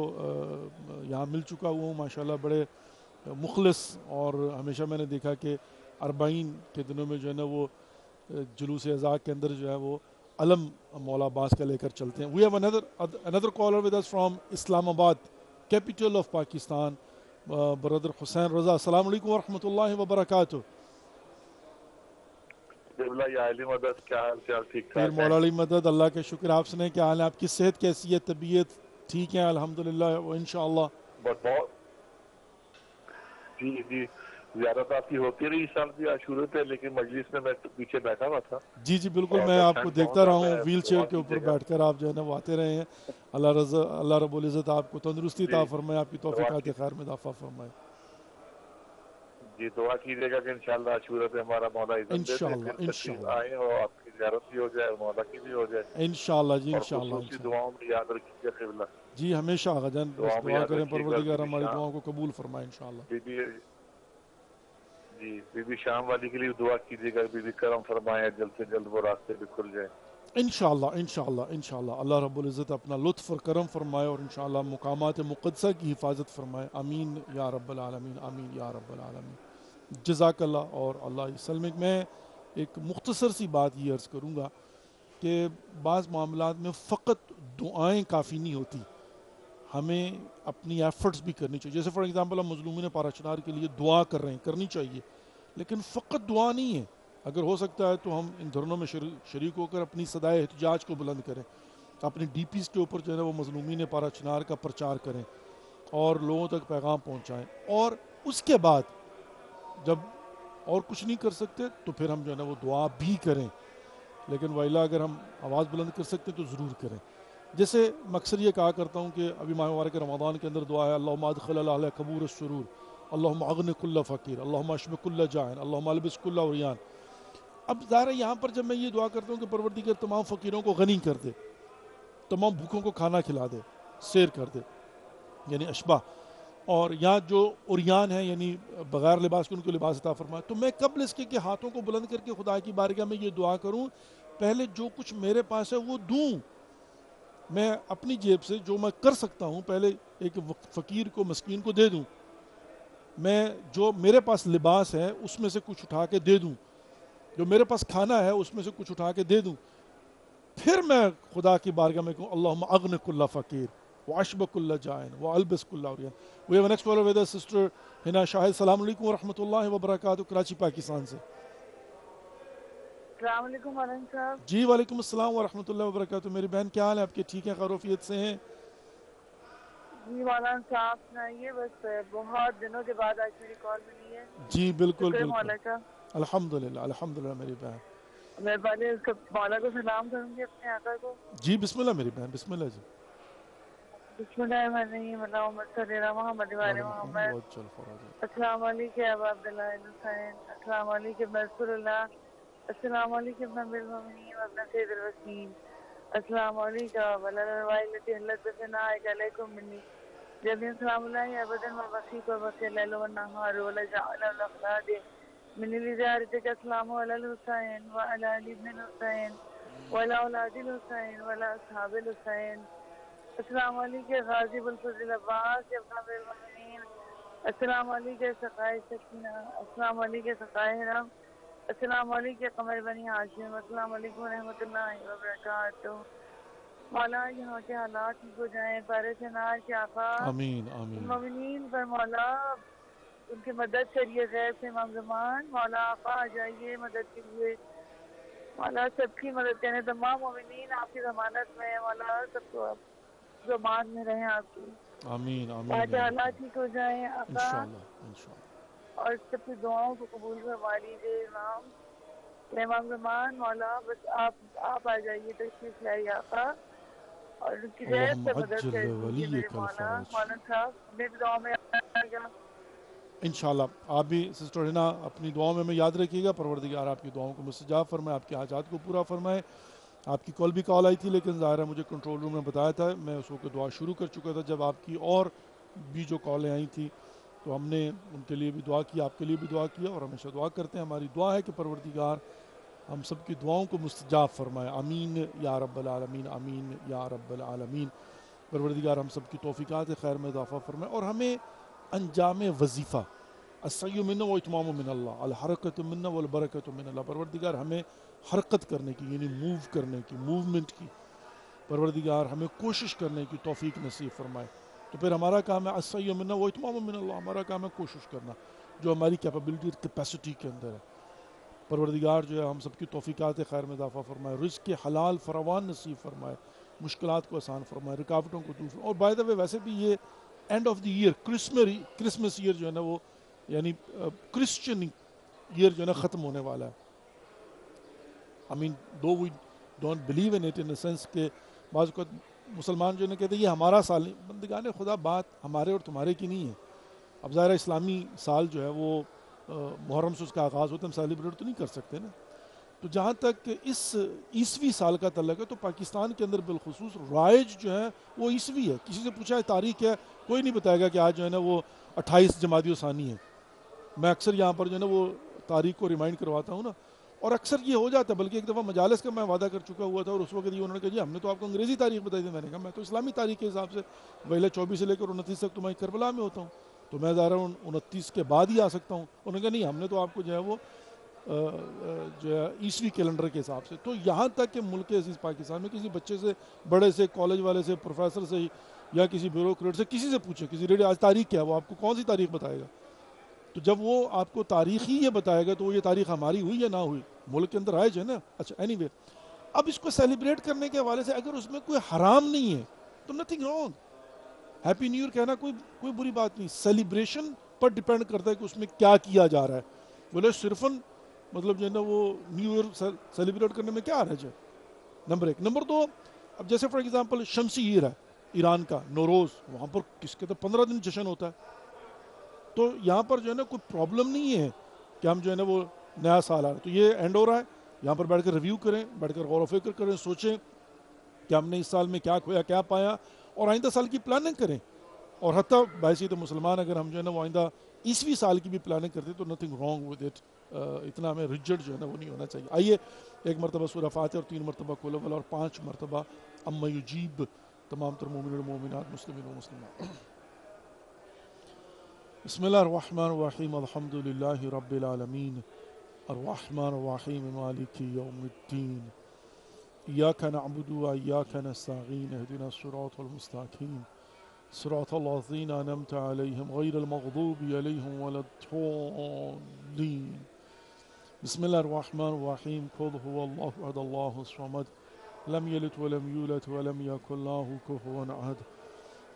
یہاں مل چکا ہوا ہوں ماشاءاللہ, بڑے مخلص, اور ہمیشہ میں نے دیکھا کہ 40 کے دنوں میں جو ہے نا وہ جلوس عزا کے اندر جو ہے وہ علم مولا عباس کا لے کر چلتے ہیں. We have another caller with us from Islam Abad, capital of Pakistan, brother حسین رضا. السلام علیکم ورحمۃ اللہ وبرکاتہ. پیر مولا علی مدد, اللہ کا شکر. آپ سنیں کیا حال ہے, آپ کی صحت کیسی ہے, طبیعت ٹھیک ہے؟ الحمدللہ و انشاءاللہ. بہت جی جی زیارت آپ کی ہوتی رہی سال بھی عاشورے پہ, لیکن مجلس میں پیچھے بیٹھا ہوا تھا. جی جی بالکل, میں آپ کو دیکھتا رہا ہوں ویل چیئر کے اوپر بیٹھ کر, آپ جو ہے نا وہ آتے رہے ہیں. اللہ رب العزت آپ کو تندرستی عطا فرمائے, آپ کی توفیقات خیر میں اضافہ فرمائے. جی دعا کیجیے گا کہ انشاءاللہ عاشورے پہ ہمارا مولا انشاءاللہ آئے اور آپ کی زیارت بھی ہو جائے اور مولا کی بھی ہو جائے انشاءاللہ. جی انشاءاللہ. دعاؤں میں یاد رکھیے قبلہ. جی ہمیشہ غجن دعا کریں پروردگار ہماری دعاؤں کو قبول فرمائے انشاءاللہ. جی بی بی شام والی کے لیے دعا کیجیے گا, بی بی کرم فرمائے, جلد سے جلد وہ راستے بھی کھل جائے انشاءاللہ انشاءاللہ انشاءاللہ. اللہ رب العزت اپنا لطف اور کرم فرمائے اور انشاءاللہ مقامات مقدسہ کی حفاظت فرمائے. آمین یا رب العالمین, آمین یا رب العالمین. جزاک اللہ اور اللہ یسلمک. میں ایک مختصر سی بات یہ عرض کروں گا کہ بعض معاملات میں فقط دعائیں کافی نہیں ہوتی, ہمیں اپنی ایفرٹس بھی کرنی چاہیے. جیسے فار ایگزامپل ہم مظلومین پارا چنار کے لیے دعا کر رہے ہیں, کرنی چاہیے, لیکن فقط دعا نہیں ہے. اگر ہو سکتا ہے تو ہم ان دھرنوں میں شریک ہو کر اپنی صدائے احتجاج کو بلند کریں، اپنی ڈی پیز کے اوپر جو ہے نا وہ مظلومین پارا چنار کا پرچار کریں اور لوگوں تک پیغام پہنچائیں، اور اس کے بعد جب اور کچھ نہیں کر سکتے تو پھر ہم جو ہے نا وہ دعا بھی کریں، لیکن وائلا اگر ہم آواز بلند کر سکتے تو ضرور کریں. جیسے میں اکثر یہ کہا کرتا ہوں کہ ابھی ماہ مبارک رمضان کے اندر دعا ہے اللہم ادخل اہل قبور السرور، اللہم اغن کل فقیر، اللہم اشب کل جائن، اللہم البس کل عریان. اب ظاہر ہے یہاں پر جب میں یہ دعا کرتا ہوں کہ پروردگار تمام فقیروں کو غنی کر دے، تمام بھوکوں کو کھانا کھلا دے، سیر کر دے، یعنی اشبا، اور یہاں جو عریان ہیں یعنی بغیر لباس کے ان کو لباس عطا فرمائے، تو میں قبل اس کے کہ ہاتھوں کو بلند کر کے خدا کی بارگاہ میں یہ دعا کروں، پہلے جو کچھ میرے پاس ہے وہ دوں. میں اپنی جیب سے جو میں کر سکتا ہوں پہلے ایک فقیر کو، مسکین کو دے دوں. میں جو میرے پاس لباس ہے اس میں سے کچھ اٹھا کے دے دوں، جو میرے پاس کھانا ہے اس میں سے کچھ اٹھا کے دے دوں. پھر میں خدا کی بارگاہ میں کہوں اللہم اغن کل فقیر واشب کل جائن والبس کل عریان. We have a next caller with us, Sister Hina Shahid. السلام علیکم ورحمۃ اللہ وبرکاتہ، کراچی پاکستان سے. السلام علیکم مولانا صاحب. جی وعلیکم السلام ورحمۃ اللہ وبرکاتہ. میری بہن کیا حال ہے آپ کے؟ ٹھیک ہیں، خیروفیت سے ہیں؟ جی مولانا صاحب سنائیے، بس بہت دنوں کے بعد آج میری کال ملی ہے. جی بالکل شکر بالکل، مولا کا. الحمدللہ الحمدللہ میری بہن. میں پہلے اس کو مولا کو سلام کروں گی اپنے آقا کو. جی بسم اللہ میری بہن، بسم اللہ. جی بسم اللہ الرحمن الرحیم، اللہم صلی علی محمد و علی محمد. السلام علیکم ابا عبداللہ الحسین، السلام علیکم رسول اللہ، السلام علیکم ابن المؤمنین وابن سید الوسیم، السلام علیکم وللوائے التي حلت بثنائک علیکم منی جميعا، السلام اللہ ابدا وبقیت وبقی اللیل والنہار ولجعل الاخلاد من لزیارتک. السلام علی الحسین وعلی علی ابن الحسین وعلی اولاد الحسین وعلی اصحاب الحسین. السلام علیکم غازی بالفضل عباس ابن امیر المؤمنین، السلام علیکم سقائے سکینہ، السلام علیکم سقائے حرم، السلام علیکم قمر بنی ہاشم، السلام علیکم ورحمۃ اللہ وبرکاتہ. مولا یہاں کے حالات ٹھیک ہو جائیں، بارے سے نار کے آقا آمین آمین مومنین پر مولا ان کی مدد کریے. غیر سے امام زمان مولا آقا آ جائیے مدد کے لیے. مولا سب کی مدد کریں، تمام مومنین آپ کی ضمانت میں، مولا سب کو زمان میں رہیں آپ کی. آمین آمین تاکہ حالات ٹھیک ہو جائیں آقا، انشاءاللہ انشاءاللہ. اور سب کی دعاؤں کو قبول فرما لیجیے. امام زمان مولا بس آپ آ جائیے، تشریف لائیے آقا، اور ان کی غیر سے مدد کر دیجیے میرے مولا. مولانا صاحب میری دعا میں آئے گا انشاءاللہ. آپ بھی سسٹر ہنا اپنی دعاؤں میں یاد رکھیے گا، پروردگار آپ کی دعاؤں کو مستجاب فرمائے، آپ کے حاجات کو پورا فرمائے. آپ کی کال آئی تھی لیکن ظاہر ہے مجھے کنٹرول روم میں بتایا تھا، میں اس وقت دعا شروع کر چکا تھا جب آپ کی اور بھی جو کالیں آئی تھی، تو ہم نے ان کے لیے بھی دعا کی، آپ کے لیے بھی دعا کیا، اور ہمیشہ دعا کرتے ہیں. ہماری دعا ہے کہ پروردگار ہم سب کی دعاؤں کو مستجاب فرمائے. آمین یا رب العالمین، آمین یا رب العالمین. پروردگار ہم سب کی توفیقات خیر میں اضافہ فرمائے، اور ہمیں انجام وظیفہ السعی منا و اتمام من اللہ، الحرکت منا والبرکت من اللہ. پروردگار ہمیں حرکت کرنے کی یعنی موو کرنے کی، موومنٹ کی، پروردگار ہمیں کوشش کرنے کی توفیق نصیب فرمائے. تو پھر ہمارا کام ہے السعی منا و اتمام من اللہ، ہمارا کام ہے کوشش کرنا جو ہماری کیپیبلٹی اور کیپیسٹی کے اندر ہے. پروردگار جو ہے ہم سب کی توفیقات خیر میں اضافہ فرمائے، رزق حلال فراوان نصیب فرمائے، مشکلات کو آسان فرمائے، رکاوٹوں کو دور فرمائے. اور بائی دا وے ویسے بھی یہ end of the year Christmas year جو ہے نا وہ یعنی کرسچن ایئر جو ہے نا ختم ہونے والا ہے. I mean do we don't believe in it in sense کہ بعض اوقات مسلمان جو ہے نا کہتے ہیں یہ ہمارا سال نہیں. بندگان خدا بات ہمارے اور تمہارے کی نہیں ہے. اب ظاہر اسلامی سال جو ہے وہ محرم سے اس کا آغاز ہوتا ہے، ہم سیلیبریٹ تو نہیں کر سکتے نا. تو جہاں تک اس عیسوی سال کا تعلق ہے تو پاکستان کے اندر بالخصوص رائج جو ہے وہ عیسوی ہے. کسی سے پوچھا ہے تاریخ ہے، کوئی نہیں بتائے گا کہ آج جو ہے نا وہ 28 جمادی الثانی ہے. میں اکثر یہاں پر جو ہے نا وہ تاریخ کو ریمائنڈ کرواتا ہوں نا، اور اکثر یہ ہو جاتا ہے. بلکہ ایک دفعہ مجالس کا میں وعدہ کر چکا ہوا تھا، اور اس وقت یہ انہوں نے کہا جی ہم نے تو آپ کو انگریزی تاریخ بتائی تھی. میں نے کہا میں تو اسلامی تاریخ کے حساب سے پہلے 24 سے لے کر 29 تک تو میں کربلا میں ہوتا ہوں، تو میں ظاہر 29 کے بعد ہی آ سکتا ہوں. انہوں نے کہا نہیں ہم نے تو آپ کو جو ہے وہ جو ہے عیسوی کیلنڈر کے حساب سے. تو یہاں تک کہ ملک عزیز پاکستان میں کسی بچے سے، بڑے سے، کالج والے سے، پروفیسر سے یا کسی بیوروکریٹ سے، کسی سے پوچھے کسی ریڈیو آج تاریخ کیا ہے، وہ آپ کو کون سی تاریخ بتائے گا. تو جب وہ آپ کو تاریخ ہی یہ بتائے گا تو وہ یہ تاریخ ہماری ہوئی یا نہ ہوئی، ملک کے اندر رائج ہے نا. اچھا اینی وے، اب اس کو سیلیبریٹ کرنے کے حوالے سے اگر اس میں کوئی حرام نہیں ہے تو nothing wrong. Happy new year کہنا کوئی بری بات نہیں. سیلیبریشن پر ڈپینڈ کرتا ہے کہ اس میں کیا کیا جا رہا ہے. بولے صرفاً مطلب جو ہے نا وہ نیو ایئر سیلیبریٹ کرنے میں کیا حرج ہے، نمبر ایک. نمبر دو، اب جیسے فار ایگزامپل شمسی عید ہے ایران کا نوروز، وہاں پر کس کے تو 15 دن جشن ہوتا ہے. تو یہاں پر جو ہے نا کوئی پرابلم نہیں ہے کہ ہم جو ہے نا وہ نیا سال آ رہا ہے تو یہ اینڈ ہو رہا ہے، یہاں پر بیٹھ کر ریویو کریں، بیٹھ کر غور و فکر کریں، سوچیں کہ ہم نے اس سال میں کیا کھویا، کیا پایا، اور آئندہ سال کی پلاننگ کریں. اور حتیٰ باعثیت مسلمان اگر ہم جو ہے نا وہ آئندہ 20ویں سال کی بھی پلاننگ کرتے تو نتھنگ رانگ ود اٹ. اتنا ہمیں ریجڈ جو ہے نا وہ نہیں ہونا چاہیے. آئیے ایک مرتبہ سورہ فاتحہ اور 3 مرتبہ قل هو اللہ اور 5 مرتبہ اما یجیب تمام تر مومنین و مومنات، مسلمین و مسلمات. بسم اللہ الرحمن الرحیم، الحمد للہ رب العالمین، الرحمن الرحیم، مالک یوم الدین، ایاک نعبد و ایاک نستعین، اہدنا الصراط المستقیم، صراط الذین انعمت علیہم غیر المغضوب علیہم ولا الضالین. بسم اللہ الرحمن الرحیم، قل هو اللہ احد اللہ الصمد لم یلد ولم یولد ولم یکن له کفوا احد.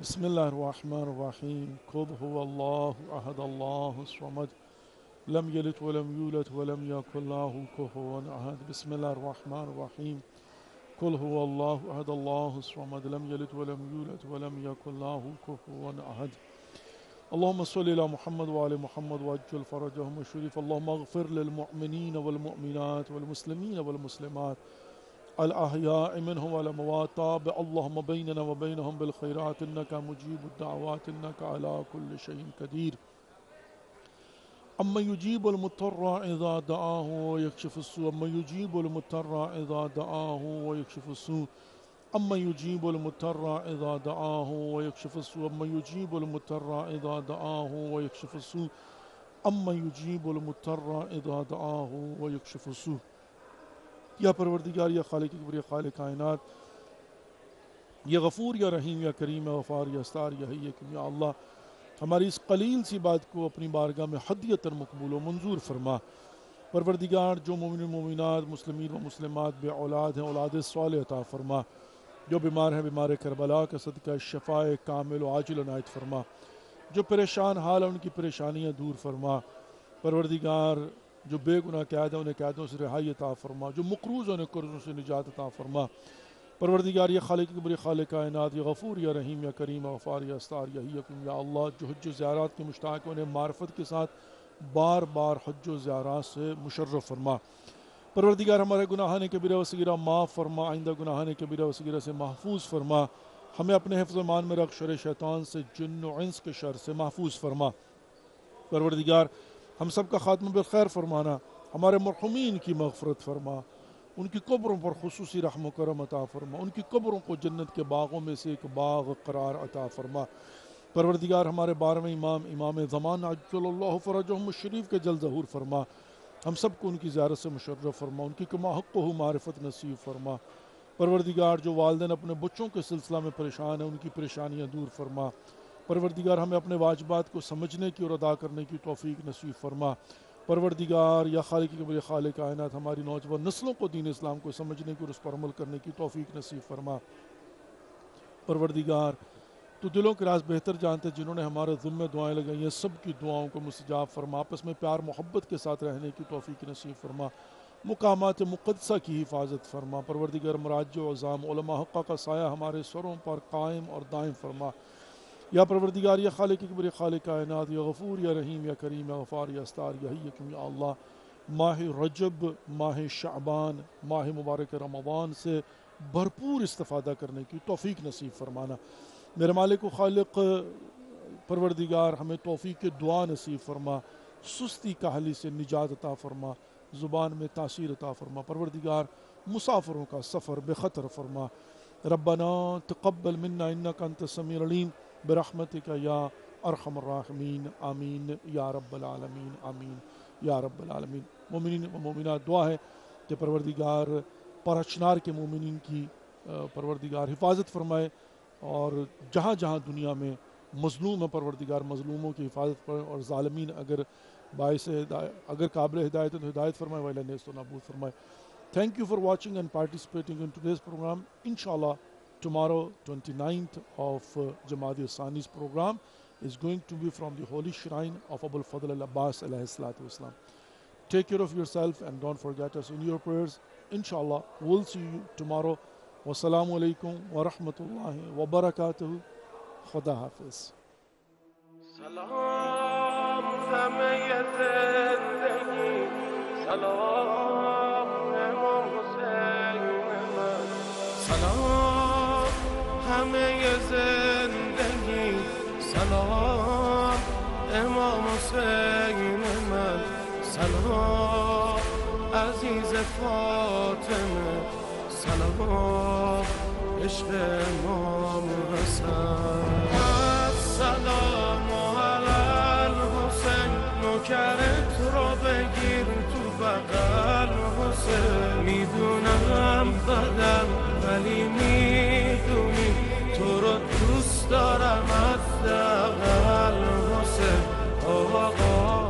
بسم اللہ الرحمن الرحیم، قل هو اللہ احد اللہ الصمد لم یلد ولم یولد ولم یکن له کفوا احد. بسم اللہ الرحمن الرحیم، قل هو اللہ احد اللہ الصمد لم یلد ولم یولد ولم یکن له کفوا احد. اللهم صل على محمد وعلى محمد وعجل فرجهم الشريف. اللهم اغفر للمؤمنين والمؤمنات والمسلمين والمسلمات الأحياء منهم والأموات. تابع اللهم بيننا وبينهم بالخيرات إنك مجيب الدعوات إنك على كل شيء قدير. أما يجيب المضطر إذا دعاه ويكشف السوء، أما يجيب المضطر إذا دعاه ويكشف السوء، أما يجيب المضطر إذا دعاه ويكشف السوء، أما يجيب المضطر إذا دعاه ويكشف السوء، أما يجيب المضطر إذا دعاه ويكشف السوء. یا پروردگار، یا خالق کبر، یا خالق کائنات، یا غفور، یا رحیم، یا کریم، یا غفار، یا ستار، یا حی، یا اللہ، ہماری اس قلیل سی بات کو اپنی بارگاہ میں ہدیۃً مقبول و منظور فرما. پروردگار، جو مومن و مومنات، مسلمین و مسلمات بے اولاد ہیں، اولاد صالح عطا فرما. جو بیمار ہیں، بیمار کربلا کا صدقہ شفاء کامل و عاجل عنایت فرما. جو پریشان حال ہیں، ان کی پریشانیاں دور فرما. پروردگار، جو بے گناہ قید ہیں، انہیں قیدوں سے رہائی عطا فرما. جو مقروض ہیں، انہیں قرضوں سے نجات عطا فرما. پروردگار، یا خالق کبر، خالق کائنات، یا غفور، یا رحیم، یا کریم، یا غفار، یا ستار، یا حی، یا اللہ، جو حج و زیارات کے مشتاق ہیں، انہیں معرفت کے ساتھ بار بار حج و زیارات سے مشرف فرما. پروردگار، ہمارے گناہان کبیرہ و صغیرہ معاف فرما، آئندہ گناہان کبیرہ و صغیرہ سے محفوظ فرما. ہمیں اپنے حفظ و امان میں رکھ، شر شیطان سے، جن و انس کے شر سے محفوظ فرما. پروردگار، ہم سب کا خاتمہ بالخیر فرمانا. ہمارے مرحومین کی مغفرت فرما، ان کی قبروں پر خصوصی رحم و کرم عطا فرما. ان کی قبروں کو جنت کے باغوں میں سے ایک باغ قرار عطا فرما. پروردگار، ہمارے 12ویں امام، امام زمان عجل اللہ فرجہم الشریف کے جلد ظہور فرما. ہم سب کو ان کی زیارت سے مشرف فرما. ان کی کما حق ہو معرفت نصیب فرما. پروردگار، جو والدین اپنے بچوں کے سلسلہ میں پریشان ہیں، ان کی پریشانیاں دور فرما. پروردگار، ہمیں اپنے واجبات کو سمجھنے کی اور ادا کرنے کی توفیق نصیب فرما. پروردگار، یا خالق کبر، خالق کائنات، ہماری نوجوان نسلوں کو دین اسلام کو سمجھنے کی اور اس پر عمل کرنے کی توفیق نصیب فرما. پروردگار، تو دلوں کے راز بہتر جانتے، جنہوں نے ہمارے ذمہ دعائیں لگائی ہیں، سب کی دعاؤں کو مستجاب فرما. آپس میں پیار محبت کے ساتھ رہنے کی توفیق نصیب فرما. مقامات مقدسہ کی حفاظت فرما. پروردگار، مراجع و عظام، علماء حقہ کا سایہ ہمارے سروں پر قائم اور دائم فرما. یا پروردگار، یا خالق کبر، خالق کائنات، یا غفور، یا رحیم، یا کریم، یا غفار، یا ستار، یا حی، یا اللہ، ماہ رجب، ماہ شعبان، ماہ مبارک رمضان سے بھرپور استفادہ کرنے کی توفیق نصیب فرمانا. میرے مالک و خالق، پروردگار، ہمیں توفیق دعا نصیب فرما. سستی کاہلی سے نجات عطا فرما. زبان میں تاثیر عطا فرما. پروردگار، مسافروں کا سفر بے خطر فرما. ربنا تقبل منا انک انت السمیع العلیم برحمتک یا ارحم الراحمین. آمین یا رب العالمین، آمین یا رب العالمین. مومنین و مومنات، دعا ہے کہ پروردگار پرچنار کے مومنین کی پروردگار حفاظت فرمائے، اور جہاں جہاں دنیا میں مظلوم ہے پروردگار مظلوموں کی حفاظت فرمائے، اور ظالمین اگر باعث اگر قابل ہدایت ہے تو ہدایت فرمائے، وَإِلَى النَّاسِ تو نابود فرمائے. Thank you for watching and participating in today's program. Inshallah, tomorrow, 29th of Jamadi Sani's program is going to be from the holy shrine of Abul Fadl al-Abbas alayhi salatu wasalam. Take care of yourself and don't forget us in your prayers. Inshallah, we'll see you tomorrow. Wassalamu alaikum wa rahmatullahi wa barakatuhu. Khuda Hafiz. سلام همه زندگی، سلام امام حسین من، سلام همه زندگی، سلام امام حسین من، سلام عزیز فاطمه، سلام عشق امام حسن. السلام علی الحسین، نوکرت رو بگیر تو بغل حسین. میدونم بدم ولی میدونی تو رو دوست دارم از